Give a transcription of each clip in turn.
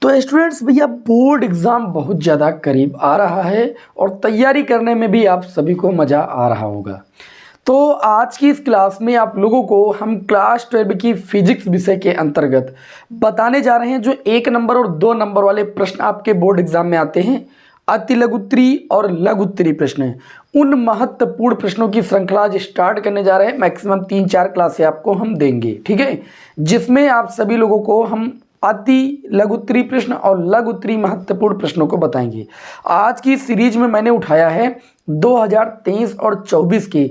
तो स्टूडेंट्स भैया board exam बहुत ज़्यादा करीब आ रहा है और तैयारी करने में भी आप सभी को मज़ा आ रहा होगा। तो आज की इस क्लास में आप लोगों को हम क्लास 12 की फिजिक्स विषय के अंतर्गत बताने जा रहे हैं जो 1 नंबर और 2 नंबर वाले प्रश्न आपके बोर्ड एग्जाम में आते हैं, अति लघु उत्तरी और लघु उत्तरी प्रश्न। उन महत्वपूर्ण प्रश्नों की श्रृंखला आज स्टार्ट करने जा रहे हैं। मैक्सिमम 3-4 क्लासें आपको हम देंगे, ठीक है, जिसमें आप सभी लोगों को हम अति लघु उत्तरी प्रश्न और लघु उत्तरी महत्वपूर्ण प्रश्नों को बताएंगे। आज की सीरीज में मैंने उठाया है 2023 और 24 के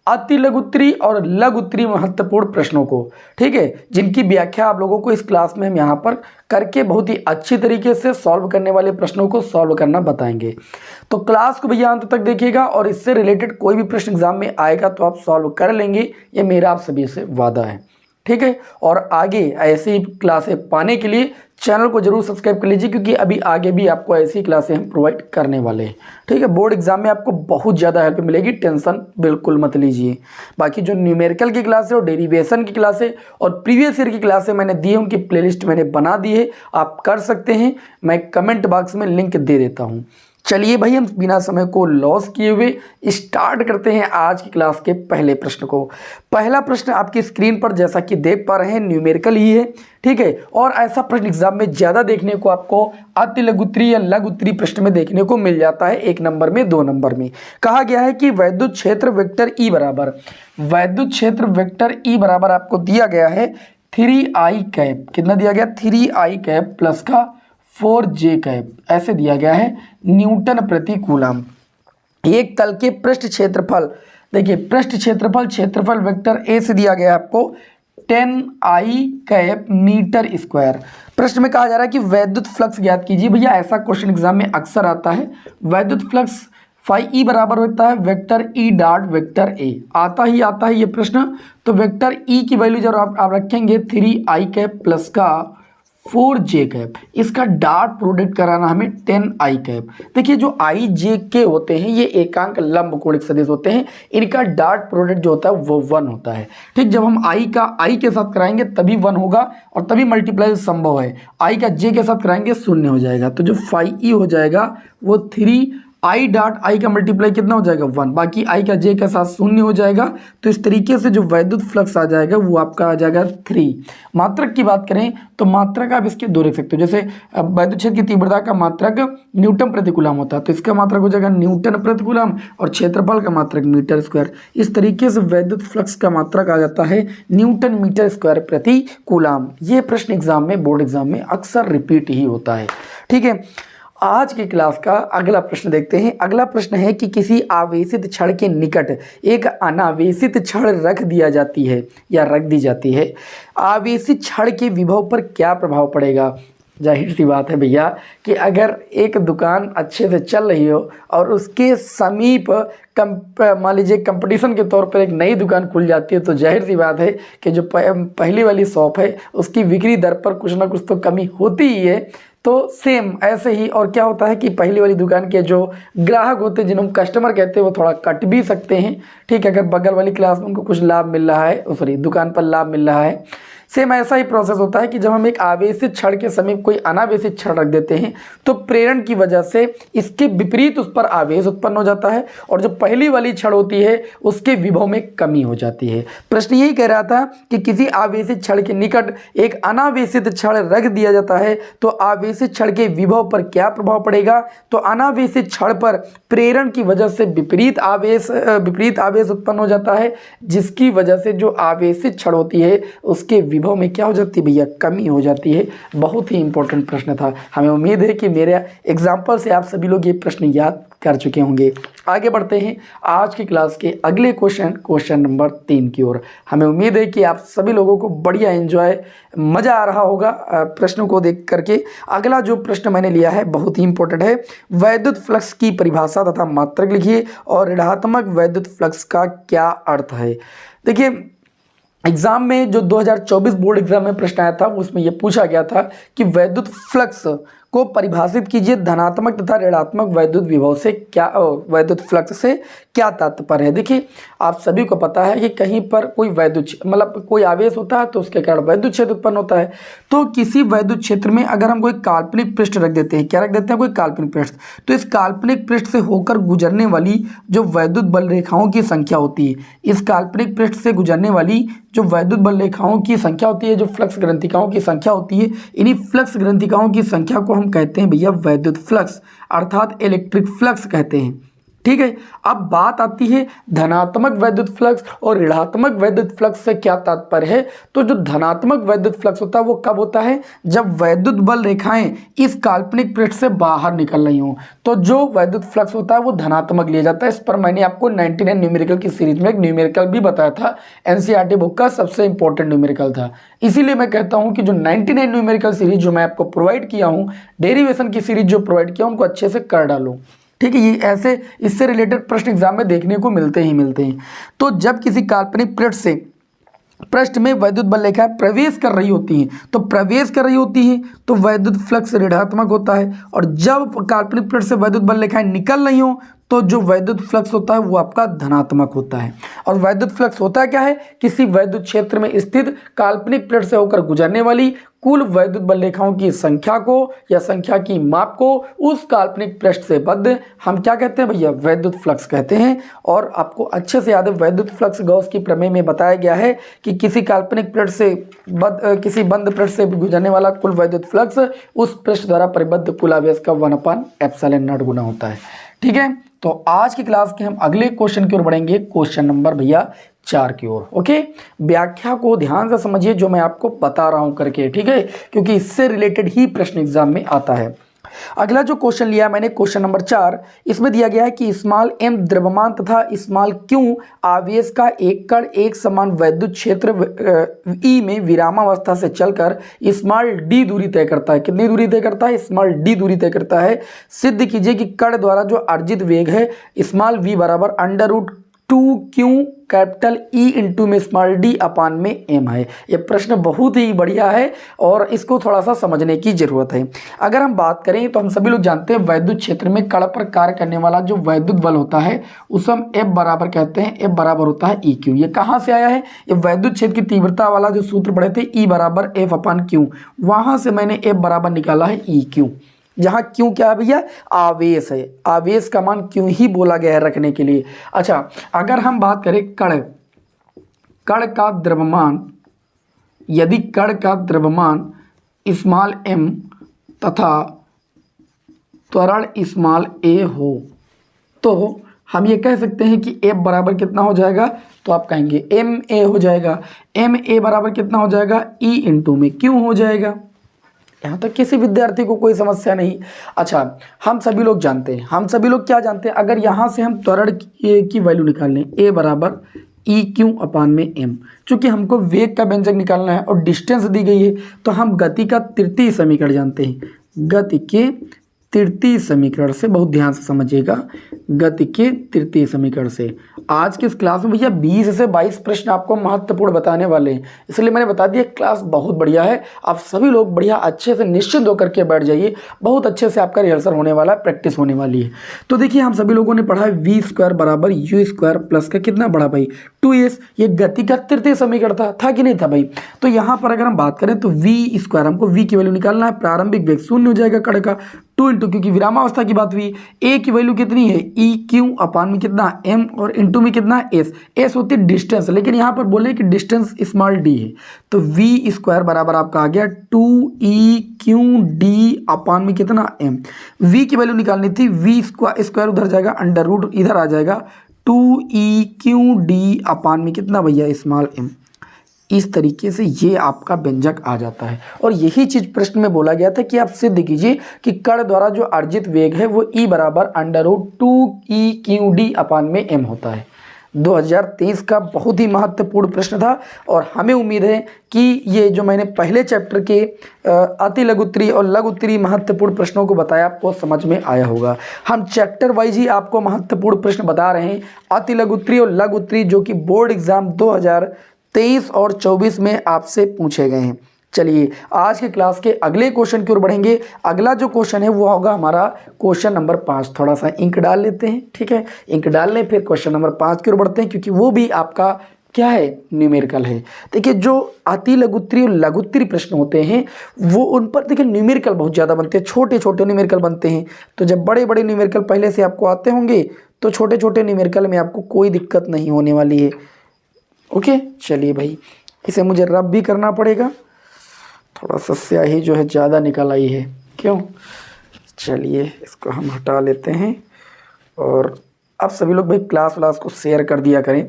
अति लघु उत्तरी और लघु उत्तरी महत्वपूर्ण प्रश्नों को, ठीक है, जिनकी व्याख्या आप लोगों को इस क्लास में हम यहाँ पर करके बहुत ही अच्छी तरीके से सॉल्व करने वाले प्रश्नों को सॉल्व करना बताएंगे। तो क्लास को भैया अंत तक देखिएगा और इससे रिलेटेड कोई भी प्रश्न एग्जाम में आएगा तो आप सॉल्व कर लेंगे, ये मेरा आप सभी से वादा है, ठीक है। और आगे ऐसी क्लासें पाने के लिए चैनल को जरूर सब्सक्राइब कर लीजिए, क्योंकि अभी आगे भी आपको ऐसी क्लासें हम प्रोवाइड करने वाले हैं, ठीक है। बोर्ड एग्जाम में आपको बहुत ज़्यादा हेल्प मिलेगी, टेंशन बिल्कुल मत लीजिए। बाकी जो न्यूमेरिकल की क्लास है और डेरिवेशन की क्लास है और प्रीवियस ईयर की क्लासें मैंने दी है, उनकी प्लेलिस्ट मैंने बना दी है, आप कर सकते हैं। मैं कमेंट बॉक्स में लिंक दे देता हूँ। चलिए भाई, हम बिना समय को लॉस किए हुए स्टार्ट करते हैं आज की क्लास के पहले प्रश्न को। पहला प्रश्न आपकी स्क्रीन पर जैसा कि देख पा रहे हैं न्यूमेरिकल ही है, ठीक है। और ऐसा प्रश्न एग्जाम में ज़्यादा देखने को आपको अति लघु उत्तरी या लघु उत्तरी प्रश्न में देखने को मिल जाता है। 1 नंबर में, 2 नंबर में कहा गया है कि वैद्युत क्षेत्र वेक्टर ई बराबर, वैद्युत क्षेत्र वेक्टर ई बराबर आपको दिया गया है 3i कैप, कितना दिया गया 3i कैप प्लस का 4j कैप, ऐसे दिया गया है न्यूटन प्रति कूलम। एक तल के पृष्ठ क्षेत्रफल, देखिए पृष्ठ क्षेत्रफल वेक्टर ए से दिया गया है आपको 10i कैप मीटर स्क्वायर। प्रश्न में कहा जा रहा है कि वैद्युत फ्लक्स ज्ञात कीजिए। भैया ऐसा क्वेश्चन एग्जाम में अक्सर आता है। वैद्युत फ्लक्स फाई ई बराबर होता है vector E dot vector A, आता है ये प्रश्न। तो वेक्टर ई की वैल्यू जब आप रखेंगे 3i कैप प्लस का 4j कैप, इसका डॉट प्रोडक्ट कराना हमें 10i कैप। देखिए जो i j k होते हैं ये एकांक लंब कोणिक सदिश होते हैं, इनका डॉट प्रोडक्ट जो होता है वो 1 होता है, ठीक। जब हम i का i के साथ कराएंगे तभी 1 होगा और तभी मल्टीप्लाई संभव है। i का j के साथ कराएंगे 0 हो जाएगा। तो जो फाई ई हो जाएगा वो 3i डॉट i का मल्टीप्लाई कितना हो जाएगा 1, बाकी i का j के साथ 0 हो जाएगा। तो इस तरीके से जो वैद्युत फ्लक्स आ जाएगा वो आपका आ जाएगा 3। मात्रक की बात करें तो मात्रक आप इसके 2 लिख सकते हो। जैसे वैद्युत क्षेत्र की तीव्रता का मात्रक न्यूटन प्रति कूलम होता है, तो इसका मात्रक हो जाएगा न्यूटन प्रति कूलम और क्षेत्रफल का मात्रक मीटर स्क्वायर। इस तरीके से वैद्युत फ्लक्स का मात्रक आ जाता है न्यूटन मीटर स्क्वायर प्रति कूलम। ये प्रश्न एग्जाम में, बोर्ड एग्जाम में अक्सर रिपीट ही होता है, ठीक है। आज की क्लास का अगला प्रश्न देखते हैं। अगला प्रश्न है कि किसी आवेशित छड़ के निकट एक अनावेशित छड़ रख दी जाती है, आवेशित छड़ के विभव पर क्या प्रभाव पड़ेगा। जाहिर सी बात है भैया कि अगर एक दुकान अच्छे से चल रही हो और उसके समीप मान लीजिए कंपटीशन के तौर पर एक नई दुकान खुल जाती है, तो जाहिर सी बात है कि जो पहली वाली शॉप है उसकी बिक्री दर पर कुछ ना कुछ तो कमी होती ही है। तो सेम ऐसे ही और क्या होता है कि पहली वाली दुकान के जो ग्राहक होते हैं, जिन्हें हम कस्टमर कहते हैं, वो थोड़ा कट भी सकते हैं, ठीक है, अगर बगल वाली क्लास में उनको कुछ लाभ मिल रहा है, सॉरी दुकान पर लाभ मिल रहा है। सेम ऐसा ही प्रोसेस होता है कि जब हम एक आवेशित छड़ के समीप कोई अनावेशित छड़ रख देते हैं तो प्रेरण की वजह से इसके विपरीत उस पर आवेश उत्पन्न हो जाता है और जो पहली वाली छड़ होती है उसके विभव में कमी हो जाती है। प्रश्न यही कह रहा था कि किसी आवेशित छड़ के निकट एक अनावेशित छड़ रख दिया जाता है तो आवेशित छड़ के विभव पर क्या प्रभाव पड़ेगा। तो अनावेशित छड़ पर प्रेरण की वजह से विपरीत आवेश उत्पन्न हो जाता है, जिसकी वजह से जो आवेशित छड़ होती है उसके विभव में क्या हो जाती है भैया, कमी हो जाती है। बहुत ही इंपॉर्टेंट प्रश्न था। हमें उम्मीद है कि मेरे एग्जाम्पल से आप सभी लोग ये प्रश्न याद कर चुके होंगे। आगे बढ़ते हैं आज की क्लास के अगले क्वेश्चन नंबर 3 की ओर। हमें उम्मीद है कि आप सभी लोगों को बढ़िया एंजॉय, मज़ा आ रहा होगा प्रश्नों को देख करके। अगला जो प्रश्न मैंने लिया है बहुत ही इंपॉर्टेंट है। वैद्युत फ्लक्स की परिभाषा तथा मात्रक लिखिए और ऋणात्मक वैद्युत फ्लक्स का क्या अर्थ है। देखिए एग्जाम में जो 2024 बोर्ड एग्जाम में प्रश्न आया था उसमें यह पूछा गया था कि वैद्युत फ्लक्स को परिभाषित कीजिए। धनात्मक तथा ऋणात्मक वैद्युत विभव से क्या वैद्युत फ्लक्स से क्या तात्पर्य है। देखिए आप सभी को पता है कि कहीं पर कोई वैद्युत मतलब कोई आवेश होता है तो उसके कारण वैद्युत क्षेत्र उत्पन्न होता है। तो किसी वैद्युत क्षेत्र में अगर हम कोई काल्पनिक पृष्ठ रख देते हैं, क्या रख देते हैं, कोई काल्पनिक पृष्ठ, तो इस काल्पनिक पृष्ठ से होकर गुजरने वाली जो वैद्युत बल रेखाओं की संख्या होती है, इस काल्पनिक पृष्ठ से गुजरने वाली जो वैद्युत बल रेखाओं की संख्या होती है, जो फ्लक्स ग्रंथिकाओं की संख्या होती है, इन्हीं फ्लक्स ग्रंथिकाओं की संख्या को हम कहते हैं भैया वैद्युत फ्लक्स, अर्थात इलेक्ट्रिक फ्लक्स कहते हैं। ठीक है, अब बात आती है धनात्मक वैद्युत फ्लक्स और ऋणात्मक वैद्युत फ्लक्स से क्या तात्पर्य है। तो जो धनात्मक वैद्युत फ्लक्स होता है वो कब होता है, जब वैद्युत बल रेखाएं इस काल्पनिक पृष्ठ से बाहर निकल रही हों, तो जो वैद्युत फ्लक्स होता है वो धनात्मक लिया जाता है। इस पर मैंने आपको 99 न्यूमेरिकल की सीरीज में एक न्यूमेरिकल भी बताया था, एनसीईआरटी बुक का सबसे इंपॉर्टेंट न्यूमेरिकल था। इसीलिए मैं कहता हूं कि जो 99 न्यूमेरिकल सीरीज जो मैं आपको प्रोवाइड किया हूं, डेरिवेशन की सीरीज जो प्रोवाइड किया उनको अच्छे से कर डालो। ठीक है, ये ऐसे इससे रिलेटेड प्रश्न एग्जाम में देखने को मिलते हैं। तो जब किसी काल्पनिक पृष्ठ में वैद्युत बल रेखाएं प्रवेश कर रही होती हैं तो वैद्युत फ्लक्स ऋणात्मक होता है, और जब काल्पनिक पृष्ठ से वैद्युत बल रेखाएं निकल रही हो तो जो वैद्युत फ्लक्स होता है वो आपका धनात्मक होता है। और वैद्युत फ्लक्स होता क्या है, किसी वैद्युत क्षेत्र में स्थित काल्पनिक पृष्ठ से होकर गुजरने वाली कुल वैद्युत बल रेखाओं की संख्या को या संख्या की माप को उस काल्पनिक पृष्ठ से बद्ध हम क्या कहते हैं भैया, वैद्युत फ्लक्स कहते हैं। और आपको अच्छे से याद है वैद्युत फ्लक्स गॉस की प्रमेय में बताया गया है कि किसी काल्पनिक पृष्ठ से किसी बंद पृष्ठ से गुजरने वाला कुल वैद्युत फ्लक्स उस पृष्ठ द्वारा परिबद्ध कुल आवेश का 1/ε0 गुना होता है। ठीक है, तो आज की क्लास के हम अगले क्वेश्चन की ओर बढ़ेंगे, क्वेश्चन नंबर भैया 4 की ओर। ओके, व्याख्या को ध्यान से समझिए जो मैं आपको बता रहा हूं करके, ठीक है, क्योंकि इससे रिलेटेड ही प्रश्न एग्जाम में आता है। अगला जो क्वेश्चन लिया मैंने क्वेश्चन नंबर 4, इसमें दिया गया है कि स्मॉल m द्रव्यमान तथा स्मॉल q आवेश का एक कण एक समान वैद्युत क्षेत्र E में विरामावस्था से चलकर स्मॉल d दूरी तय करता है। कितनी दूरी तय करता है, स्मॉल d दूरी तय करता है। सिद्ध कीजिए कि कण द्वारा जो अर्जित वेग है स्मॉल v बराबर √2q कैपिटल E इंटू में स्मॉल d अपान में m है। ये प्रश्न बहुत ही बढ़िया है और इसको थोड़ा सा समझने की जरूरत है। अगर हम बात करें तो हम सभी लोग जानते हैं वैद्युत क्षेत्र में कण पर कार्य करने वाला जो वैद्युत बल होता है उसे हम F बराबर कहते हैं। F बराबर होता है EQ। ये कहाँ से आया है, ये वैद्युत क्षेत्र की तीव्रता वाला जो सूत्र पढ़े थे E बराबर F अपान Q, वहाँ से मैंने F बराबर निकाला है EQ, जहाँ क्यों क्या है भैया, आवेश है। आवेश का मान क्यों ही बोला गया है रखने के लिए। अच्छा, अगर हम बात करें कण का द्रव्यमान, यदि कण का द्रव्यमान स्मॉल m तथा त्वरण स्मॉल a हो तो हम ये कह सकते हैं कि F बराबर कितना हो जाएगा, तो आप कहेंगे ma हो जाएगा। ma बराबर कितना हो जाएगा, E इंटू में Q हो जाएगा। यहाँ तक किसी विद्यार्थी को कोई समस्या नहीं। अच्छा, हम सभी लोग क्या जानते हैं, अगर यहाँ से हम त्वरण की वैल्यू निकाल लें a बराबर EQ अपान में m, चूंकि हमको वेग का व्यंजक निकालना है और डिस्टेंस दी गई है तो हम गति का तृतीय समीकरण जानते हैं। गति के तृतीय समीकरण से, बहुत ध्यान से समझिएगा, गति के तृतीय समीकरण से आज के इस क्लास में भैया 20 से 22 प्रश्न आपको महत्वपूर्ण बताने वाले हैं, इसलिए मैंने बता दिया क्लास बहुत बढ़िया है। आप सभी लोग बढ़िया अच्छे से निश्चिंत होकर के बैठ जाइए, बहुत अच्छे से आपका रिहर्सल होने वाला है, प्रैक्टिस होने वाली है। तो देखिए हम सभी लोगों ने पढ़ा है v² बराबर u² प्लस का कितना बड़ा भाई 2s, ये गति का तृतीय समीकरण था कि नहीं था भाई। तो यहाँ पर अगर हम बात करें तो v², हमको v की वैल्यू निकालना है, प्रारंभिक वेग 0 हो जाएगा कण का, 2 इंटू, क्योंकि विरामावस्था की बात हुई, a की वैल्यू कितनी है EQ अपान में कितना m और इंटू में कितना s होती है डिस्टेंस, लेकिन यहाँ पर बोले कि डिस्टेंस स्मॉल d है, तो v² बराबर आपका आ गया 2EQD अपान में कितना m। v की वैल्यू निकालनी थी, v² उधर जाएगा, अंडर रूट इधर आ जाएगा, 2EQD अपान में कितना भैया स्मॉल m। इस तरीके से ये आपका व्यंजक आ जाता है। और यही चीज प्रश्न में बोला गया था कि आप सिद्ध कीजिए कि कण द्वारा जो अर्जित वेग है वो E बराबर √2EQD अपान में m होता है। 2023 का बहुत ही महत्वपूर्ण प्रश्न था और हमें उम्मीद है कि ये जो मैंने पहले चैप्टर के अति लघुत्तरी और लघुत्तरी महत्वपूर्ण प्रश्नों को बताया आपको समझ में आया होगा। हम चैप्टर वाइज ही आपको महत्वपूर्ण प्रश्न बता रहे हैं, अति लघुत्तरी और लघुत्तरी, जो कि बोर्ड एग्जाम 2023 और 24 में आपसे पूछे गए हैं। चलिए आज के क्लास के अगले क्वेश्चन की ओर बढ़ेंगे। अगला जो क्वेश्चन है वो होगा हमारा क्वेश्चन नंबर 5। थोड़ा सा इंक डाल लेते हैं, ठीक है, इंक डाल लें, फिर क्वेश्चन नंबर 5 की ओर बढ़ते हैं, क्योंकि वो भी आपका क्या है, न्यूमेरिकल है। देखिए जो अति लघुत्तरी और लघुत्तरी प्रश्न होते हैं वो उन पर देखिए न्यूमेरिकल बहुत ज़्यादा बनते हैं, छोटे छोटे न्यूमेरिकल बनते हैं। तो जब बड़े बड़े न्यूमेरिकल पहले से आपको आते होंगे तो छोटे छोटे न्यूमेरिकल में आपको कोई दिक्कत नहीं होने वाली है। ओके, चलिए भाई, इसे मुझे रब भी करना पड़ेगा, थोड़ा सा स्याही जो है ज़्यादा निकल आई है, क्यों। चलिए इसको हम हटा लेते हैं। और आप सभी लोग भाई क्लास को शेयर कर दिया करें,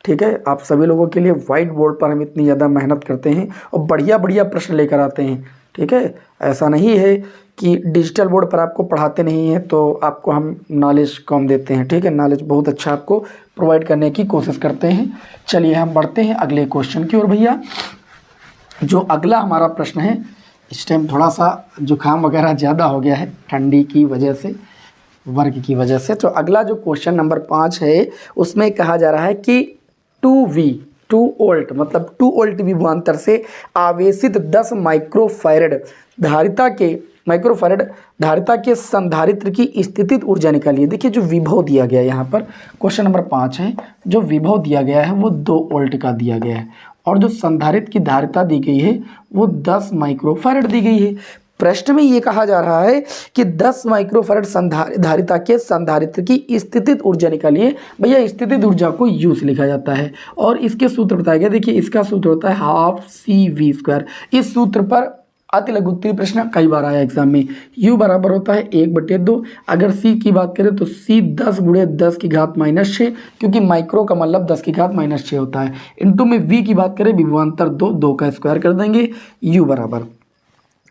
ठीक है। आप सभी लोगों के लिए वाइट बोर्ड पर हम इतनी ज़्यादा मेहनत करते हैं और बढ़िया बढ़िया प्रश्न लेकर आते हैं, ठीक है। ऐसा नहीं है कि डिजिटल बोर्ड पर आपको पढ़ाते नहीं हैं तो आपको हम नॉलेज कम देते हैं, ठीक है। नॉलेज बहुत अच्छा आपको प्रोवाइड करने की कोशिश करते हैं। चलिए हम बढ़ते हैं अगले क्वेश्चन की ओर भैया। जो अगला हमारा प्रश्न है, इस टाइम थोड़ा सा जुकाम वगैरह ज़्यादा हो गया है ठंडी की वजह से, वर्ग की वजह से। तो अगला जो क्वेश्चन नंबर 5 है उसमें कहा जा रहा है कि 2 वोल्ट मतलब 2 वोल्ट विभवांतर से आवेशित 10 माइक्रोफैरड धारिता के संधारित्र की स्थितिज ऊर्जा निकालिए। देखिए जो विभव दिया गया है यहाँ पर क्वेश्चन नंबर 5 है, जो विभव दिया गया है वो 2 वोल्ट का दिया गया है और जो संधारित्र की धारिता दी गई है वो 10 माइक्रोफैरड दी गई है। प्रश्न में ये कहा जा रहा है कि 10 माइक्रोफैरड धारिता के संधारित्र की स्थितिज ऊर्जा निकालिए। भैया स्थितिज ऊर्जा को यू से लिखा जाता है और इसके सूत्र बताया गया। देखिए इसका सूत्र होता है ½ CV²। इस सूत्र पर अति लघुत्तरी प्रश्न कई बार आया एग्जाम में। U बराबर होता है 1/2। अगर C की बात करें तो C 10 × 10⁻⁻6, क्योंकि माइक्रो का मतलब 10⁻⁻6 होता है। इंटू में V की बात करें विभवांतर 2 का स्क्वायर कर देंगे। U बराबर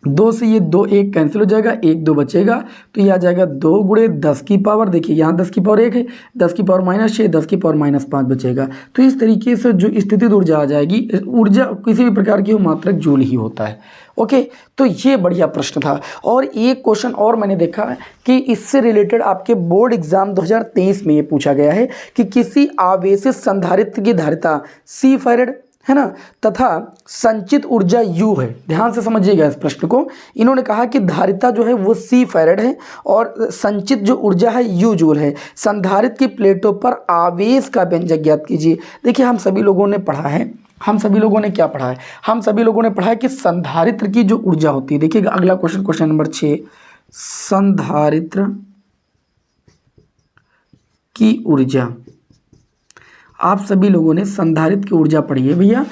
2 से ये 2 1 कैंसिल हो जाएगा, 1 2 बचेगा, तो ये आ जाएगा 2 × 10 की पावर, देखिए यहाँ 10 की पावर 1 है, 10 की पावर -6, 10 की पावर -5 बचेगा। तो इस तरीके से जो स्थितिज ऊर्जा आ जाएगी, ऊर्जा किसी भी प्रकार की मात्रक जूल ही होता है। ओके, तो ये बढ़िया प्रश्न था। और एक क्वेश्चन और मैंने देखा है कि इससे रिलेटेड आपके बोर्ड एग्जाम 2023 में ये पूछा गया है कि किसी आवेशित संधारित्र की धारिता C फैरड है ना, तथा संचित ऊर्जा U है। ध्यान से समझिएगा इस प्रश्न को। इन्होंने कहा कि धारिता जो है वो C फैरड है और संचित जो ऊर्जा है U जूल है। संधारित्र की प्लेटों पर आवेश का व्यंजक ज्ञात कीजिए। देखिए हम सभी लोगों ने पढ़ा है, हम सभी लोगों ने क्या पढ़ा है, हम सभी लोगों ने पढ़ा है कि संधारित्र की जो ऊर्जा होती है। देखिएगा अगला क्वेश्चन, क्वेश्चन नंबर 6, संधारित्र की ऊर्जा। आप सभी लोगों ने संधारित्र की ऊर्जा पढ़ी है भैया।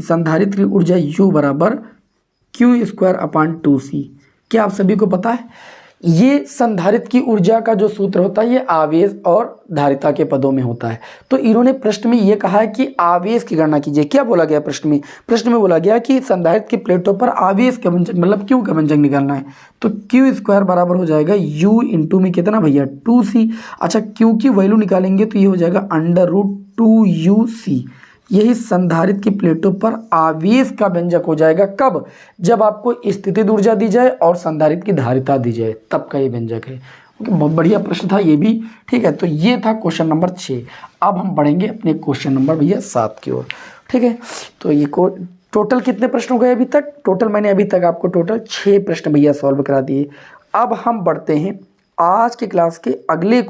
संधारित्र की ऊर्जा U बराबर Q²/2C। क्या आप सभी को पता है? ये संधारित्र की ऊर्जा का जो सूत्र होता है ये आवेश और धारिता के पदों में होता है। तो इन्होंने प्रश्न में ये कहा है कि आवेश की गणना कीजिए। क्या बोला गया प्रश्न में? प्रश्न में बोला गया कि संधारित्र की प्लेटों पर आवेश का व्यंजक मतलब Q का व्यंजक निकालना है। तो Q² बराबर हो जाएगा U इंटू में कितना भैया 2C। अच्छा Q की वैल्यू निकालेंगे तो ये हो जाएगा √2UC। यही संधारित्र की प्लेटों पर आवेश का व्यंजक हो जाएगा। कब? जब आपको स्थितिज ऊर्जा दी जाए और संधारित्र की धारिता दी जाए, तब का ये व्यंजक है। ओके, बहुत बढ़िया प्रश्न था ये भी, ठीक है। तो ये था क्वेश्चन नंबर 6। अब हम बढ़ेंगे अपने क्वेश्चन नंबर भैया 7 की ओर, ठीक है। तो ये टोटल कितने प्रश्न हो गए अभी तक? टोटल मैंने अभी तक आपको टोटल 6 प्रश्न भैया सॉल्व करा दिए। अब हम बढ़ते हैं आज के क्लास के अगले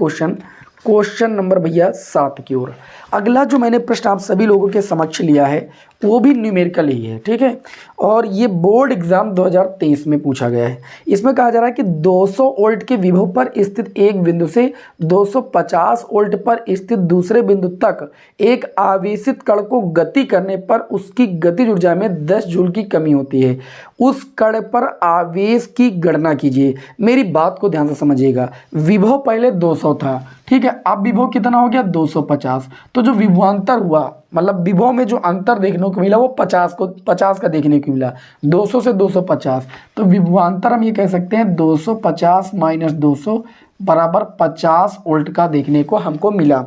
क्वेश्चन नंबर भैया 7 की ओर। अगला जो मैंने प्रश्न आप सभी लोगों के समक्ष लिया है वो भी न्यूमेरिकल ही है, ठीक है। और ये बोर्ड एग्जाम 2023 में पूछा गया है। इसमें कहा जा रहा है कि 200 वोल्ट के विभव पर स्थित एक बिंदु से 250 वोल्ट पर स्थित दूसरे बिंदु तक एक आवेशित कण को गति करने पर उसकी गतिज ऊर्जा में 10 जूल की कमी होती है। उस कण पर आवेश की गणना कीजिए। मेरी बात को ध्यान से समझिएगा। विभव पहले 200 था, ठीक है, अब विभव कितना हो गया 250। तो जो विभवांतर हुआ मतलब विभव में जो अंतर देखने को मिला वो 50 का देखने को मिला, 200 से 250। तो विभवांतर हम ये कह सकते हैं 250 - 200 बराबर 50 वोल्ट का देखने को हमको मिला।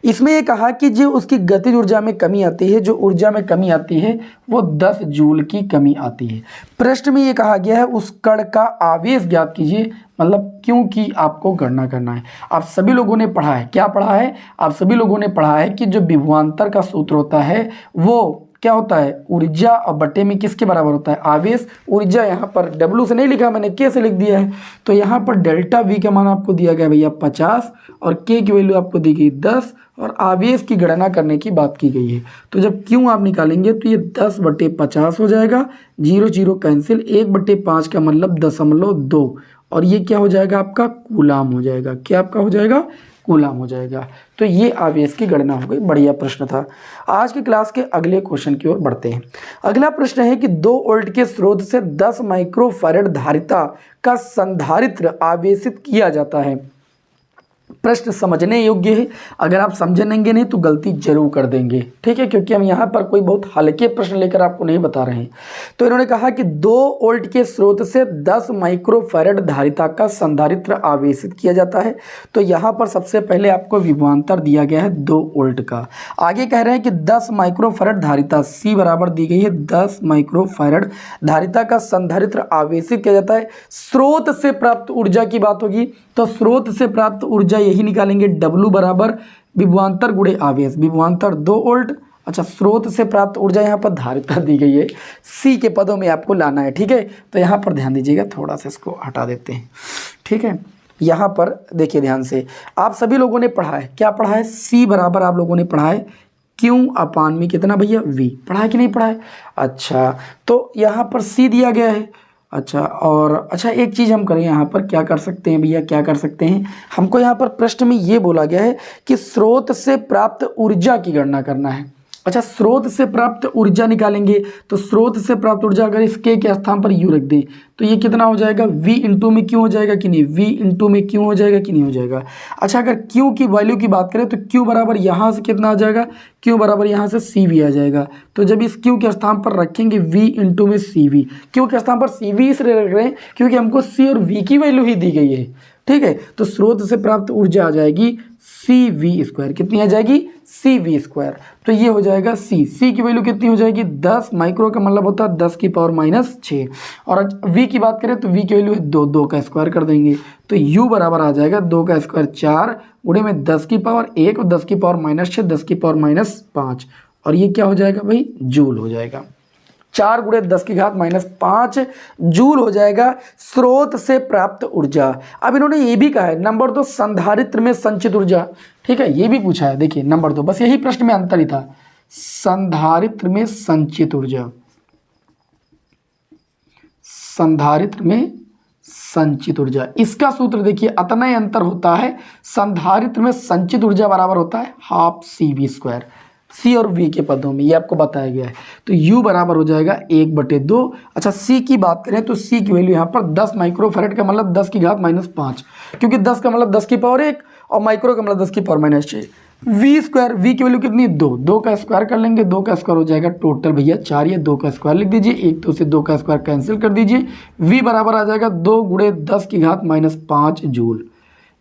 इसमें ये कहा कि जो उसकी गतिज ऊर्जा में कमी आती है, जो ऊर्जा में कमी आती है वो 10 जूल की कमी आती है। प्रश्न में ये कहा गया है उस कण का आवेश ज्ञात कीजिए, मतलब क्योंकि आपको गणना करना है। आप सभी लोगों ने पढ़ा है, क्या पढ़ा है? आप सभी लोगों ने पढ़ा है कि जो विभवांतर का सूत्र होता है वो क्या होता है, ऊर्जा और बटे में किसके बराबर होता है, आवेश। ऊर्जा यहाँ पर W से नहीं लिखा मैंने, K से लिख दिया है। तो यहाँ पर डेल्टा V का मान आपको दिया गया भैया 50 और K की वैल्यू आपको दी गई 10 और आवेश की गणना करने की बात की गई है। तो जब Q आप निकालेंगे तो ये 10/50 हो जाएगा, 0 0 कैंसिल, 1/5 का मतलब 0.2 और ये क्या हो जाएगा आपका, कूलाम हो जाएगा। क्या आपका हो जाएगा, कूलाम हो जाएगा। तो ये आवेश की गणना हो गई। बढ़िया प्रश्न था। आज की क्लास के अगले क्वेश्चन की ओर बढ़ते हैं। अगला प्रश्न है कि 2 वोल्ट के स्रोत से 10 माइक्रोफैराड धारिता का संधारित्र आवेशित किया जाता है। प्रश्न समझने योग्य है, अगर आप समझेंगे नहीं तो गलती जरूर कर देंगे, ठीक है, क्योंकि हम यहाँ पर कोई बहुत हल्के प्रश्न लेकर आपको नहीं बता रहे हैं। तो इन्होंने कहा कि 2 वोल्ट के स्रोत से 10 माइक्रोफैराड धारिता का संधारित्र आवेशित किया जाता है। तो यहाँ पर सबसे पहले आपको विभवांतर दिया गया है 2 वोल्ट का। आगे कह रहे हैं कि 10 माइक्रोफैराड धारिता C बराबर दी गई है 10 माइक्रोफैराड धारिता का संधारित्र आवेशित किया जाता है। स्रोत से प्राप्त ऊर्जा की बात होगी, तो स्रोत से प्राप्त ऊर्जा यही निकालेंगे, W बराबर विभवांतर गुणे आवेश, विभवांतर 2 वोल्ट। अच्छा, स्रोत से प्राप्त ऊर्जा यहाँ पर धारिता दी गई है, C के पदों में आपको लाना है, ठीक है। तो यहाँ पर ध्यान दीजिएगा, थोड़ा सा इसको हटा देते हैं, ठीक है। यहाँ पर देखिए ध्यान से, आप सभी लोगों ने पढ़ा है, क्या पढ़ा है, C बराबर आप लोगों ने पढ़ा है Q/, कितना भैया, V। पढ़ा है कि नहीं पढ़ा है? अच्छा, तो यहाँ पर C दिया गया है। अच्छा, और अच्छा एक चीज़ हम करें, यहाँ पर क्या कर सकते हैं भैया, क्या कर सकते हैं, हमको यहाँ पर प्रश्न में ये बोला गया है कि स्रोत से प्राप्त ऊर्जा की गणना करना है। अच्छा, स्रोत से प्राप्त ऊर्जा निकालेंगे, तो स्रोत से प्राप्त ऊर्जा अगर इस K के स्थान पर U रख दें तो ये कितना हो जाएगा, V इंटू में Q हो जाएगा कि नहीं, V इंटू में Q हो जाएगा कि नहीं हो जाएगा। अच्छा, अगर Q की वैल्यू की बात करें तो Q बराबर यहाँ से कितना आ जाएगा, Q बराबर यहाँ से CV आ जाएगा। तो जब इस Q के स्थान पर रखेंगे V इंटू में CV, Q के स्थान पर CV इसलिए रख रहे हैं क्योंकि हमको C और V की वैल्यू ही दी गई है, ठीक है। तो स्रोत से प्राप्त ऊर्जा आ जाएगी CV², कितनी आ जाएगी, CV²। तो ये हो जाएगा C की वैल्यू कितनी हो जाएगी, 10 माइक्रो का मतलब होता है 10 की पावर -6 और V की बात करें तो V की वैल्यू है 2 का स्क्वायर कर देंगे। तो U बराबर आ जाएगा 2 का स्क्वायर 4 गुणे में 10 की पावर 1 और 10 की पावर -6, 10 की पावर -5 और ये क्या हो जाएगा भाई, जूल हो जाएगा। 4 गुणे 10 की घात -5 जूल हो जाएगा स्रोत से प्राप्त ऊर्जा। अब इन्होंने ये भी कहा है नंबर 2 संधारित्र में संचित ऊर्जा, ठीक है, ये भी पूछा है। देखिए नंबर 2, बस यही प्रश्न में अंतर ही था, संधारित्र में संचित ऊर्जा, संधारित्र में संचित ऊर्जा, इसका सूत्र देखिए अतना ही अंतर होता है। संधारित्र में संचित ऊर्जा बराबर होता है हाफ CV², C और V के पदों में, ये आपको बताया गया है। तो U बराबर हो जाएगा 1/2। अच्छा, C की बात करें तो C की वैल्यू यहाँ पर 10 माइक्रोफैराड का मतलब 10 की घात -5, क्योंकि 10 का मतलब 10 की पावर 1 और माइक्रो का मतलब 10 की पावर -6। V² की वैल्यू कितनी, 2 का स्क्वायर कर लेंगे, 2 का स्क्वायर हो जाएगा टोटल भैया 4, ये 2 का स्क्वायर लिख दीजिए, 1 तो से 2 का स्क्वायर कैंसिल कर दीजिए। V बराबर आ जाएगा 2 गुणे 10 की घात -5 जूल।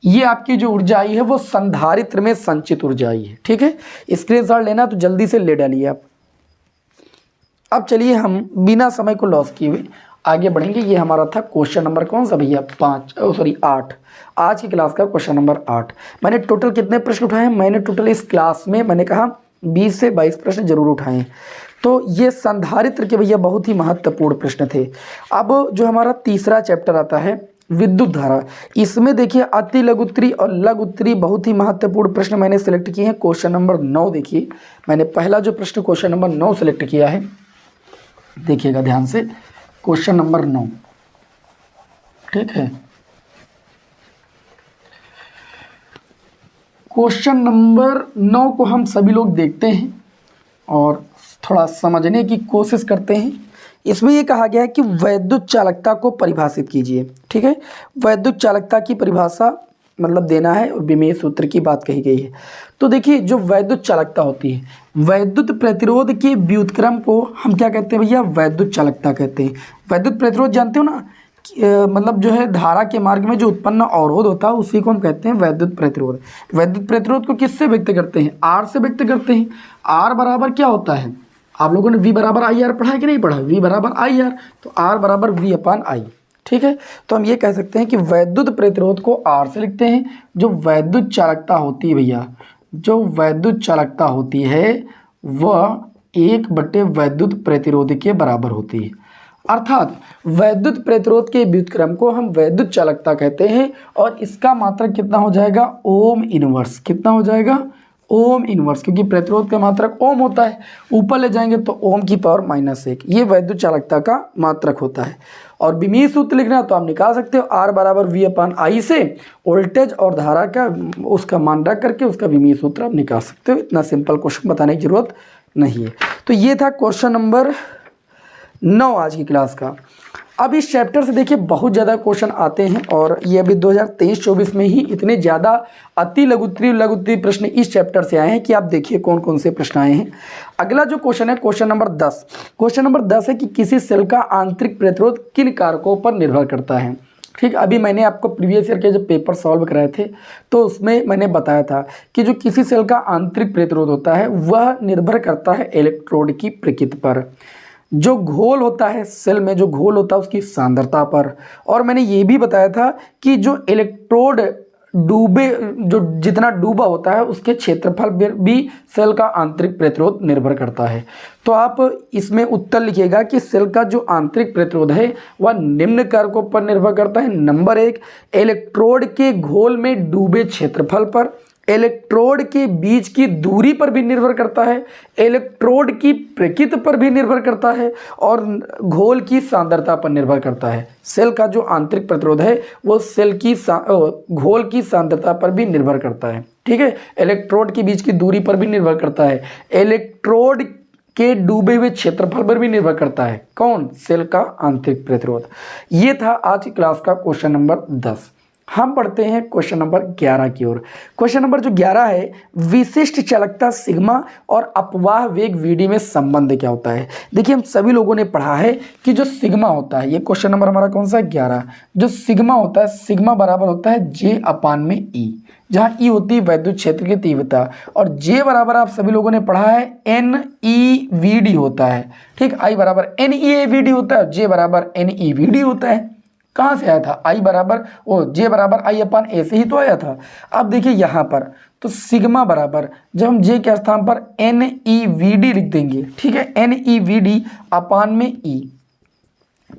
ये आपकी जो ऊर्जा आई है वो संधारित्र में संचित ऊर्जा आई है, ठीक है। स्क्रीनशॉट लेना तो जल्दी से ले डालिए आप। अब चलिए हम बिना समय को लॉस किए हुए आगे बढ़ेंगे। ये हमारा था क्वेश्चन नंबर कौन सा भैया, 8। आज की क्लास का क्वेश्चन नंबर 8। मैंने टोटल कितने प्रश्न उठाए हैं, मैंने टोटल इस क्लास में मैंने कहा 20 से 22 प्रश्न जरूर उठाए हैं। तो ये संधारित्र के भैया बहुत ही महत्वपूर्ण प्रश्न थे। अब जो हमारा तीसरा चैप्टर आता है विद्युत धारा, इसमें देखिए अति लघुत्तरी और लघुत्तरी बहुत ही महत्वपूर्ण प्रश्न मैंने सेलेक्ट किए हैं। क्वेश्चन नंबर 9 देखिए, मैंने पहला जो प्रश्न क्वेश्चन नंबर 9 सेलेक्ट किया है, देखिएगा ध्यान से, क्वेश्चन नंबर 9, ठीक है। क्वेश्चन नंबर 9 को हम सभी लोग देखते हैं और थोड़ा समझने की कोशिश करते हैं। इसमें ये कहा गया है कि वैद्युत चालकता को परिभाषित कीजिए, ठीक है। वैद्युत चालकता की परिभाषा मतलब देना है और विमेय सूत्र की बात कही गई है। तो देखिए जो वैद्युत चालकता होती है, वैद्युत प्रतिरोध के व्युत्क्रम को हम क्या कहते हैं भैया, वैद्युत चालकता कहते हैं। वैद्युत प्रतिरोध जानते हो ना, मतलब जो है धारा के मार्ग में जो उत्पन्न अवरोध होता है उसी को हम कहते हैं वैद्युत प्रतिरोध। वैद्युत प्रतिरोध को किससे व्यक्त करते हैं, R से व्यक्त करते हैं। R बराबर क्या होता है, आप लोगों ने V बराबर IR पढ़ा है कि नहीं पढ़ा, V बराबर IR, तो R बराबर V/I, ठीक है। तो हम ये कह सकते हैं कि वैद्युत प्रतिरोध को R से लिखते हैं। जो वैद्युत चालकता होती है भैया, जो वैद्युत चालकता होती है वह 1 बटे वैद्युत प्रतिरोध के बराबर होती है। अर्थात वैद्युत प्रतिरोध के व्युत्क्रम को हम वैद्युत चालकता कहते हैं और इसका मात्रक कितना हो जाएगा, ओम इनवर्स। कितना हो जाएगा, ओम इनवर्स, क्योंकि प्रतिरोध का मात्रक ओम होता है, ऊपर ले जाएंगे तो ओम की पावर -1, ये वैद्युत चालकता का मात्रक होता है। और विमीय सूत्र लिखना है तो आप निकाल सकते हो, R बराबर V/I से वोल्टेज और धारा का उसका मान रख करके उसका विमीय सूत्र आप निकाल सकते हो। इतना सिंपल क्वेश्चन बताने की जरूरत नहीं है। तो ये था क्वेश्चन नंबर 9 आज की क्लास का। अब इस चैप्टर से देखिए बहुत ज़्यादा क्वेश्चन आते हैं और ये अभी 2023-24 में ही इतने ज़्यादा अति लघुत्तरीय प्रश्न इस चैप्टर से आए हैं कि आप देखिए कौन कौन से प्रश्न आए हैं। अगला जो क्वेश्चन है क्वेश्चन नंबर 10। क्वेश्चन नंबर 10 है कि किसी सेल का आंतरिक प्रतिरोध किन कारकों पर निर्भर करता है। ठीक, अभी मैंने आपको प्रीवियस ईयर के जब पेपर सॉल्व कराए थे तो उसमें मैंने बताया था कि जो किसी सेल का आंतरिक प्रतिरोध होता है वह निर्भर करता है इलेक्ट्रोड की प्रकृति पर, जो घोल होता है सेल में, जो घोल होता है उसकी सांद्रता पर, और मैंने ये भी बताया था कि जो इलेक्ट्रोड जितना डूबा होता है उसके क्षेत्रफल पर भी सेल का आंतरिक प्रतिरोध निर्भर करता है। तो आप इसमें उत्तर लिखिएगा कि सेल का जो आंतरिक प्रतिरोध है वह निम्न कारकों पर निर्भर करता है। नंबर 1, इलेक्ट्रोड के घोल में डूबे क्षेत्रफल पर, इलेक्ट्रोड के बीच की दूरी पर भी निर्भर करता है, इलेक्ट्रोड की प्रकृति पर भी निर्भर करता है और घोल की सांद्रता पर निर्भर करता है। सेल का जो आंतरिक प्रतिरोध है वो सेल की घोल की सांद्रता पर भी निर्भर करता है। ठीक है, इलेक्ट्रोड के बीच की दूरी पर भी निर्भर करता है, इलेक्ट्रोड के डूबे हुए क्षेत्रफल पर भी निर्भर करता है। कौन? सेल का आंतरिक प्रतिरोध। ये था आज की क्लास का क्वेश्चन नंबर 10। हम पढ़ते हैं क्वेश्चन नंबर 11 की ओर। क्वेश्चन नंबर जो 11 है, विशिष्ट चालकता सिग्मा और अपवाह वेग Vd में संबंध क्या होता है। देखिए हम सभी लोगों ने पढ़ा है कि जो सिग्मा होता है, ये क्वेश्चन नंबर हमारा कौन सा है, 11। जो सिग्मा होता है, सिग्मा बराबर होता है J/E, जहाँ E होती है वैद्युत क्षेत्र की तीव्रता, और J बराबर आप सभी लोगों ने पढ़ा है NeVd होता है। ठीक, I बराबर NeAVd होता है, J बराबर NeVd होता है। कहाँ से आया था, I बराबर J बराबर I/A से ही तो आया था। अब देखिए यहाँ पर तो सिग्मा बराबर, जब हम J के स्थान पर NeVd लिख देंगे, ठीक है, NeVd/E।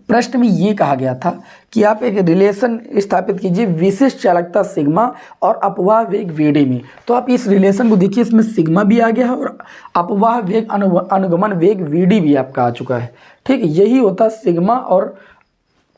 प्रश्न में ये कहा गया था कि आप एक रिलेशन स्थापित कीजिए विशिष्ट चालकता सिग्मा और अपवाह वेग Vd में। तो आप इस रिलेशन को देखिए, इसमें सिग्मा भी आ गया है और अपवाह वेग अनुगमन वेग Vd भी आपका आ चुका है। ठीक, यही होता सिग्मा और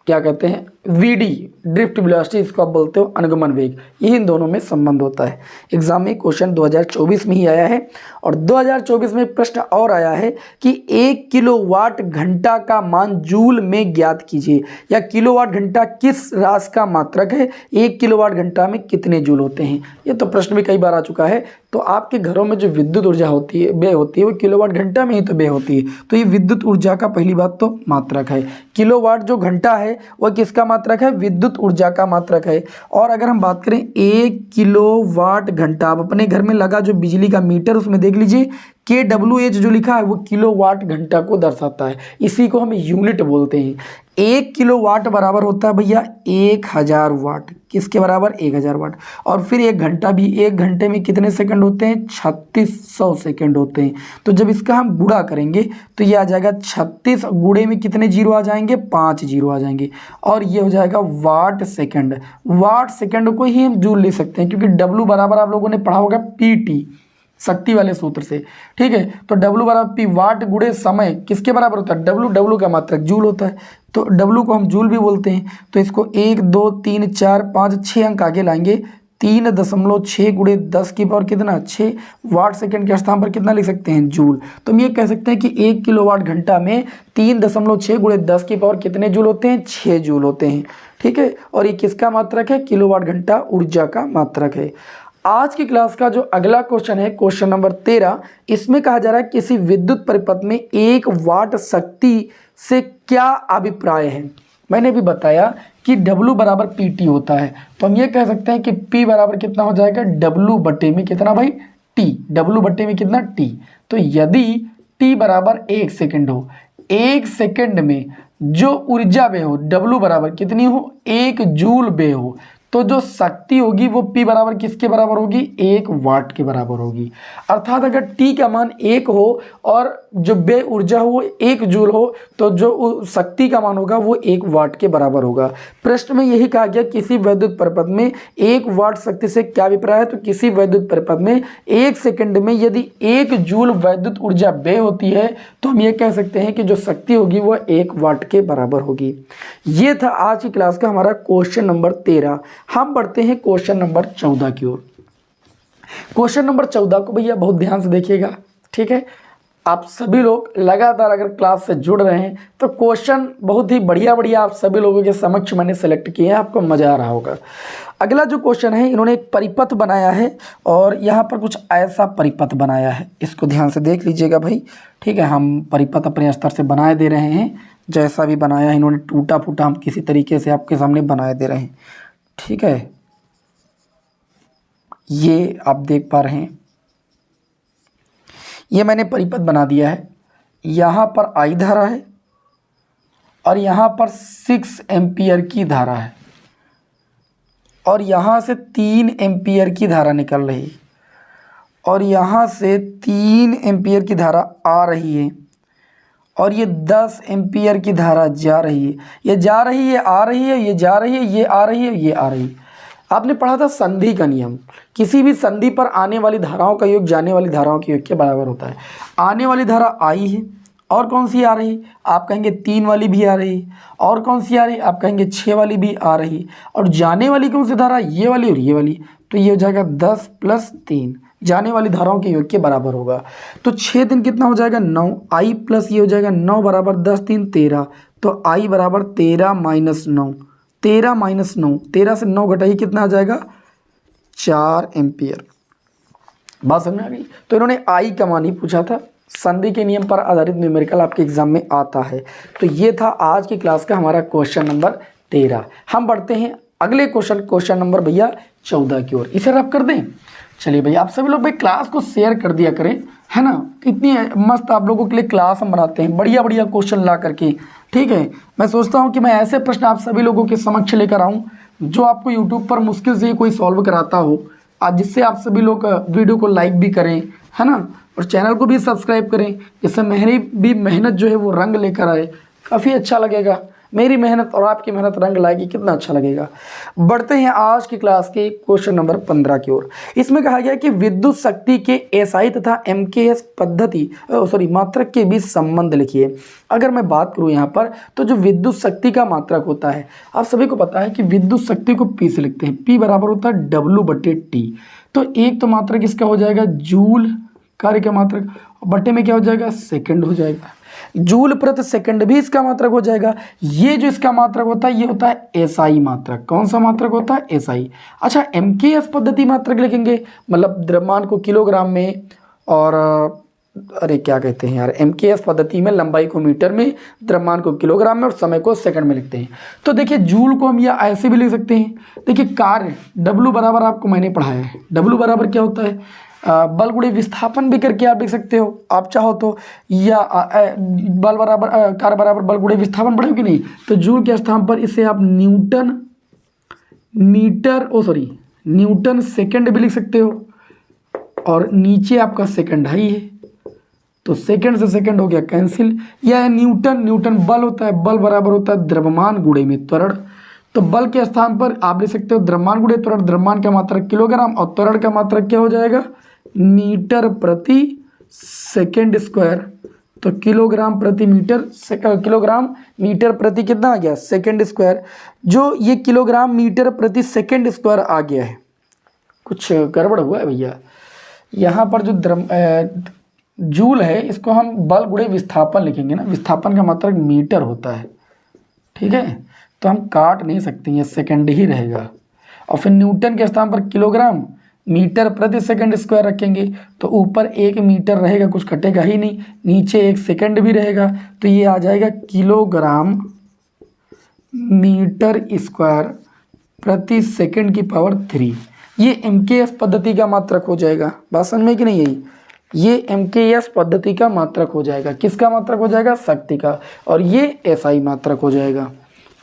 क्या कहते हैं Vd, ड्रिफ्ट वेलोसिटी इसको आप बोलते हो, अनुगमन वेग, यही इन दोनों में संबंध होता है। एग्जाम में क्वेश्चन 2024 में ही आया है और 2024 में प्रश्न और आया है कि 1 किलोवाट घंटा का मान जूल में ज्ञात कीजिए, या किलोवाट घंटा किस राशि का मात्रक है, 1 किलोवाट घंटा में कितने जूल होते हैं। ये तो प्रश्न भी कई बार आ चुका है। तो आपके घरों में जो विद्युत ऊर्जा होती है, व्यय होती है, वो किलोवाट घंटा में ही तो व्यय होती है। तो ये विद्युत ऊर्जा का पहली बात तो मात्रक है। किलोवाट जो घंटा है वह किसका मात्रक है, विद्युत ऊर्जा का मात्रक है। और अगर हम बात करें 1 किलोवाट घंटा, आप अपने घर में लगा जो बिजली का मीटर उसमें देख लीजिए, kWh जो लिखा है वो किलोवाट घंटा को दर्शाता है, इसी को हम यूनिट बोलते हैं। 1 किलोवाट बराबर होता है भैया 1000 वाट, किसके बराबर, 1000 वाट। और फिर 1 घंटा भी, 1 घंटे में कितने सेकंड होते हैं, 3600 सेकंड होते हैं। तो जब इसका हम गुणा करेंगे तो ये आ जाएगा 36 गुणे में कितने जीरो आ जाएंगे, 5 जीरो आ जाएंगे, और ये हो जाएगा वाट सेकंड। वाट सेकंड को ही हम जूल ले सकते हैं, क्योंकि W बराबर आप लोगों ने पढ़ा होगा PT, शक्ति वाले सूत्र से। ठीक है, तो W बराबर P, वाट गुणे समय किसके बराबर होता है, W का मात्रक जूल होता है, तो W को हम जूल भी बोलते हैं। तो इसको 1 2 3 4 5 6 अंक आगे लाएंगे, 3.6 गुणे 10 की पावर कितना, 6 वाट सेकंड के स्थान पर कितना लिख सकते हैं, जूल। तो हम ये कह सकते हैं कि 1 किलोवाट घंटा में 3.6 गुणे 10 की पावर कितने जूल होते हैं, 6 जूल होते हैं। ठीक है, और ये किसका मात्रक है, किलोवाट घंटा ऊर्जा का मात्रक है। आज की क्लास का जो अगला क्वेश्चन है क्वेश्चन नंबर 13, इसमें कहा जा रहा है किसी विद्युत परिपथ में 1 वाट शक्ति से क्या अभिप्राय है। मैंने भी बताया कि W बराबर PT होता है, तो हम ये कह सकते हैं कि P बराबर कितना हो जाएगा, W बटे में कितना भाई, T, W बटे में कितना, T। तो यदि T बराबर 1 सेकेंड हो, 1 सेकेंड में जो ऊर्जा व्यय हो W बराबर कितनी हो, 1 जूल व्यय हो, तो जो शक्ति होगी वो P बराबर किसके बराबर होगी, 1 वाट के बराबर होगी। अर्थात अगर T का मान 1 हो और जो व्यय ऊर्जा हो वो 1 जूल हो तो जो शक्ति का मान होगा वो 1 वाट के बराबर होगा। प्रश्न में यही कहा गया किसी वैद्युत परिपथ में 1 वाट शक्ति से क्या अभिप्राय है, तो किसी वैद्युत परिपथ में 1 सेकंड में यदि 1 जूल वैद्युत ऊर्जा व्यय होती है तो हम ये कह सकते हैं कि जो शक्ति होगी वो 1 वाट के बराबर होगी। ये था आज की क्लास का हमारा क्वेश्चन नंबर 13। हम बढ़ते हैं क्वेश्चन नंबर 14 की ओर। क्वेश्चन नंबर 14 को भैया बहुत ध्यान से देखिएगा, ठीक है। आप सभी लोग लगातार अगर क्लास से जुड़ रहे हैं तो क्वेश्चन बहुत ही बढ़िया बढ़िया आप सभी लोगों के समक्ष मैंने सेलेक्ट किए हैं, आपको मज़ा आ रहा होगा। अगला जो क्वेश्चन है, इन्होंने एक परिपथ बनाया है और यहाँ पर कुछ ऐसा परिपथ बनाया है, इसको ध्यान से देख लीजिएगा भाई, ठीक है। हम परिपथ अपने स्तर से बनाए दे रहे हैं, जैसा भी बनाया है इन्होंने टूटा फूटा हम किसी तरीके से आपके सामने बनाए दे रहे हैं, ठीक है। ये आप देख पा रहे हैं, ये मैंने परिपथ बना दिया है। यहाँ पर I धारा है और यहाँ पर 6 एम्पियर की धारा है और यहाँ से 3 एम्पियर की धारा निकल रही है और यहाँ से 3 एम्पियर की धारा आ रही है और ये 10 एम्पियर की धारा जा रही है। ये जा रही है, आ रही है, ये जा रही है, ये आ रही है, ये आ रही है। आपने पढ़ा था संधि का नियम, किसी भी संधि पर आने वाली धाराओं का योग जाने वाली धाराओं के योग के बराबर होता है। आने वाली धारा आई है और कौन सी आ रही, आप कहेंगे 3 वाली भी आ रही, और कौन सी आ रही, आप कहेंगे 6 वाली भी आ रही, और जाने वाली कौन सी धारा, ये वाली और ये वाली। तो ये हो जाएगा 10 + 3 जाने वाली धाराओं के योग के बराबर होगा। तो 6 दिन कितना हो जाएगा, 9। I प्लस ये हो जाएगा 9 बराबर 10 3 13, तो I बराबर 13 - 9, 13 - 9, 13 से 9 घटाइए कितना आ जाएगा, 4 एम्पियर। बात समझ में आ गई। तो इन्होंने I का मान ही पूछा था, संधि के नियम पर आधारित न्यूमेरिकल आपके एग्जाम में आता है। तो ये था आज की क्लास का हमारा क्वेश्चन नंबर 13। हम बढ़ते हैं अगले क्वेश्चन नंबर भैया 14 की ओर। इसे रब कर दें। चलिए भैया, आप सभी लोग भाई क्लास को शेयर कर दिया करें, है ना। कितनी मस्त आप लोगों के लिए क्लास हम बनाते हैं, बढ़िया बढ़िया क्वेश्चन ला करके, ठीक है। मैं सोचता हूँ कि मैं ऐसे प्रश्न आप सभी लोगों के समक्ष लेकर आऊँ जो आपको यूट्यूब पर मुश्किल से कोई सॉल्व कराता हो, जिससे आप सभी लोग वीडियो को लाइक भी करें, है ना, और चैनल को भी सब्सक्राइब करें, जिससे मेरी भी मेहनत जो है वो रंग लेकर आए। काफ़ी अच्छा लगेगा, मेरी मेहनत और आपकी मेहनत रंग लाएगी, कितना अच्छा लगेगा। बढ़ते हैं आज की क्लास के क्वेश्चन नंबर 15 की ओर। इसमें कहा गया कि विद्युत शक्ति के एसआई तथा एमकेएस पद्धति मात्रक के बीच संबंध लिखिए। अगर मैं बात करूं यहाँ पर, तो जो विद्युत शक्ति का मात्रक होता है, आप सभी को पता है कि विद्युत शक्ति को P से लिखते हैं। P बराबर होता है W/T। तो एक तो मात्रक इसका हो जाएगा जूल कार्य का मात्रक, बट्टे में क्या हो जाएगा, सेकंड हो जाएगा। जूल प्रति सेकंड भी इसका मात्रक हो जाएगा। ये जो इसका मात्रक होता है ये होता है एसआई मात्रक। कौन सा मात्रक होता है, एसआई। अच्छा, एमकेएस पद्धति मात्रक लिखेंगे, मतलब द्रव्यमान को किलोग्राम में, और अरे क्या कहते हैं यार, एमकेएस पद्धति में लंबाई को मीटर में, द्रव्यमान को किलोग्राम में और समय को सेकंड में लिखते हैं। तो देखिए जूल को हम या ऐसे भी लिख सकते हैं। देखिए कार्य W बराबर आपको मैंने पढ़ाया है, W बराबर क्या होता है, बल गुणे विस्थापन भी करके आप लिख सकते हो आप चाहो तो, या बल बराबर कार्य बराबर बल गुणे विस्थापन पढ़े कि नहीं। तो जूल के स्थान पर इसे आप न्यूटन सेकंड भी लिख सकते हो, और नीचे आपका सेकंड ही है, तो सेकंड से सेकंड हो गया कैंसिल। या न्यूटन बल होता है, बल बराबर होता है द्रव्यमान गुणे में त्वरण। तो बल के स्थान पर आप लिख सकते हो द्रव्यमान गुणे त्वरण। द्रव्यमान का मात्रक किलोग्राम और त्वरण का मात्रक क्या हो जाएगा, मीटर प्रति सेकंड स्क्वायर। तो किलोग्राम प्रति मीटर, किलोग्राम मीटर प्रति कितना आ गया, सेकंड स्क्वायर। जो ये किलोग्राम मीटर प्रति सेकंड स्क्वायर आ गया है, कुछ गड़बड़ हुआ है भैया। यहाँ पर जो जूल है इसको हम बल गुणे विस्थापन लिखेंगे ना, विस्थापन का मात्रक मीटर होता है, ठीक है। तो हम काट नहीं सकते, ये सेकंड ही रहेगा। और फिर न्यूटन के स्थान पर किलोग्राम मीटर प्रति सेकंड स्क्वायर रखेंगे, तो ऊपर 1 मीटर रहेगा, कुछ कटेगा ही नहीं, नीचे 1 सेकंड भी रहेगा, तो ये आ जाएगा किलोग्राम मीटर स्क्वायर प्रति सेकंड की पावर 3। ये एमकेएस पद्धति का मात्रक हो जाएगा। बात समझ में कि नहीं यही, ये एमकेएस पद्धति का मात्रक हो जाएगा। किसका मात्रक हो जाएगा, शक्ति का, और ये एसआई मात्रक हो जाएगा,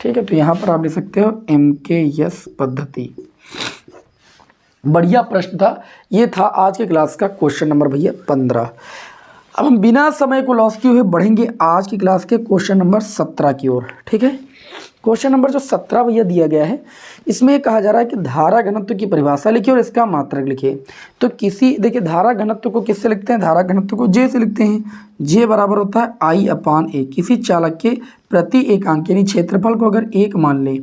ठीक है। तो यहाँ पर आप लिख सकते हो एमकेएस पद्धति। बढ़िया प्रश्न था। ये था आज के क्लास का क्वेश्चन नंबर भैया 15। अब हम बिना समय को लॉस किए हुए बढ़ेंगे आज की क्लास के क्वेश्चन नंबर 17 की ओर। ठीक है, क्वेश्चन नंबर जो 17 भैया दिया गया है, इसमें कहा जा रहा है कि धारा घनत्व की परिभाषा लिखिए और इसका मात्रक लिखिए। तो देखिए धारा घनत्व को किससे लिखते हैं? धारा घनत्व को जे से लिखते हैं। जे बराबर होता है I/A। किसी चालक के प्रति एकांक यानी क्षेत्रफल को अगर एक मान लें,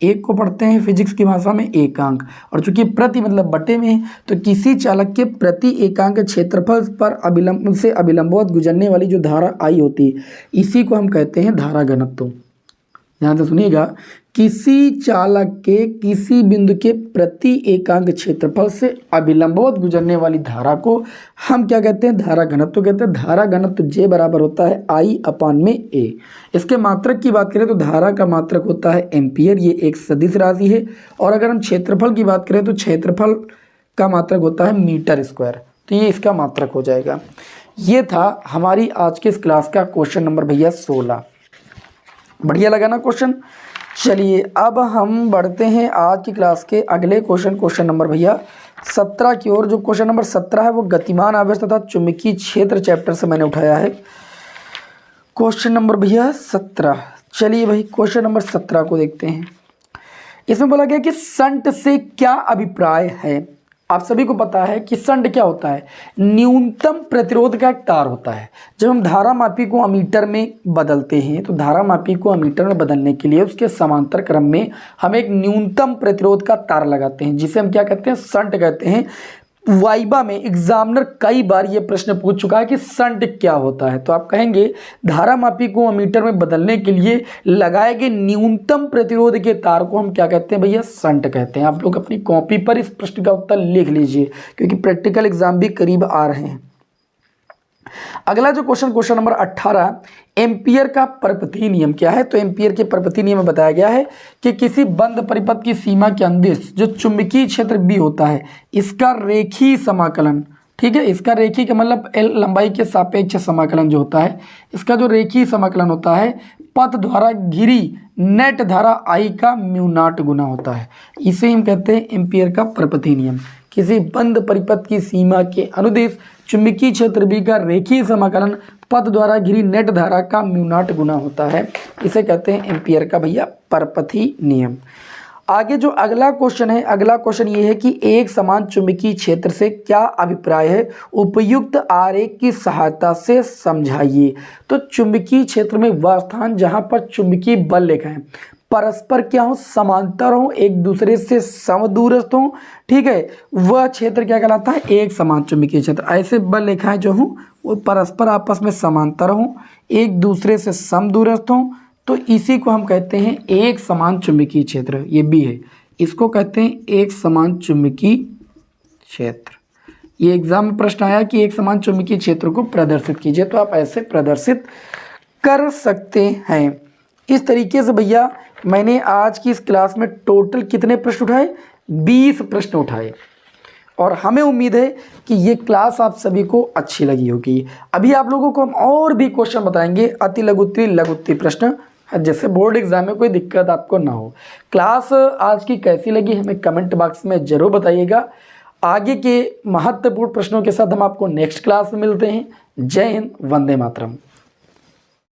एक को पढ़ते हैं फिजिक्स की भाषा में एकांक, और चूंकि प्रति मतलब बटे में है, तो किसी चालक के प्रति एकांक क्षेत्रफल पर अभिलंबवत गुजरने वाली जो धारा आई होती है, इसी को हम कहते हैं धारा घनत्व। ध्यान से सुनिएगा, किसी चालक के किसी बिंदु के प्रति एकांक क्षेत्रफल से अभिलंबवत गुजरने वाली धारा को हम क्या कहते हैं? धारा घनत्व कहते हैं। धारा घनत्व जे बराबर होता है I/A। इसके मात्रक की बात करें तो धारा का मात्रक होता है एम्पियर, ये एक सदिश राशि है। और अगर हम क्षेत्रफल की बात करें तो क्षेत्रफल का मात्रक होता है मीटर स्क्वायर, तो ये इसका मात्रक हो जाएगा। ये था हमारी आज के इस क्लास का क्वेश्चन नंबर भैया 16। बढ़िया लगा ना क्वेश्चन? चलिए अब हम बढ़ते हैं आज की क्लास के अगले क्वेश्चन नंबर भैया 17 की ओर। जो क्वेश्चन नंबर 17 है वो गतिमान आवेश तथा चुंबकीय क्षेत्र चैप्टर से मैंने उठाया है। क्वेश्चन नंबर भैया 17। चलिए भाई क्वेश्चन नंबर 17 को देखते हैं। इसमें बोला गया कि संट से क्या अभिप्राय है। आप सभी को पता है कि संट क्या होता है? न्यूनतम प्रतिरोध का एक तार होता है। जब हम धारा मापी को अमीटर में बदलते हैं तो धारा मापी को अमीटर में बदलने के लिए उसके समांतर क्रम में हम एक न्यूनतम प्रतिरोध का तार लगाते हैं, जिसे हम क्या कहते हैं? संट कहते हैं। वाइबा में एग्जामिनर कई बार ये प्रश्न पूछ चुका है कि संट क्या होता है। तो आप कहेंगे धारा मापी को अमीटर में बदलने के लिए लगाए गए न्यूनतम प्रतिरोध के तार को हम क्या कहते हैं भैया? संट कहते हैं। आप लोग अपनी कॉपी पर इस प्रश्न का उत्तर लिख लीजिए, क्योंकि प्रैक्टिकल एग्जाम भी करीब आ रहे हैं। अगला जो क्वेश्चन नंबर 18, एम्पियर का परपथीय नियम क्या है? तो एम्पियर के परपथीय नियम में बताया गया है कि किसी बंद परिपथ की सीमा के अंदिश जो चुंबकीय क्षेत्र B होता है, इसका रेखीय समाकलन, ठीक है, इसका रेखीय का मतलब L लंबाई के सापेक्ष समाकलन जो होता है, इसका जो रेखीय समाकलन होता है पथ द्वारा घिरी नेट धारा I का μ0 गुना होता है। इसे हम कहते हैं एम्पियर का परपथीय नियम। किसी बंद परिपथ की सीमा के अनुदिश चुंबकीय क्षेत्र B का रेखीय समाकलन पथ द्वारा घिरी नेट धारा का μ0 गुना होता है। इसे कहते हैं एम्पियर का भैया परपथीय नियम। आगे जो अगला क्वेश्चन है, अगला क्वेश्चन ये है कि एक समान चुंबकीय क्षेत्र से क्या अभिप्राय है? उपयुक्त आरेख की सहायता से समझाइए। तो चुंबकीय क्षेत्र में वह स्थान जहां पर चुंबकीय बल लिखा है परस्पर क्या हो? समांतर हो, एक दूसरे से समदूरस्थ हो, ठीक है, वह क्षेत्र क्या कहलाता है? एक समान चुंबकीय क्षेत्र। ऐसे बल रेखाएं जो हों वो परस्पर आपस में समांतर हों, एक दूसरे से समदूरस्थ हों, तो इसी को हम कहते हैं एक समान चुंबकीय क्षेत्र। ये भी है, इसको कहते हैं एक समान चुंबकीय क्षेत्र। ये एग्जाम में प्रश्न आया कि एक समान चुंबकीय क्षेत्र को प्रदर्शित कीजिए, तो आप ऐसे प्रदर्शित कर सकते हैं। इस तरीके से भैया मैंने आज की इस क्लास में टोटल कितने प्रश्न उठाए? 20 प्रश्न उठाए, और हमें उम्मीद है कि ये क्लास आप सभी को अच्छी लगी होगी। अभी आप लोगों को हम और भी क्वेश्चन बताएंगे, अति लघुत्तरी लघुत्तरी प्रश्न, जैसे बोर्ड एग्जाम में कोई दिक्कत आपको ना हो। क्लास आज की कैसी लगी हमें कमेंट बॉक्स में ज़रूर बताइएगा। आगे के महत्वपूर्ण प्रश्नों के साथ हम आपको नेक्स्ट क्लास में मिलते हैं। जय हिंद, वंदे मातरम।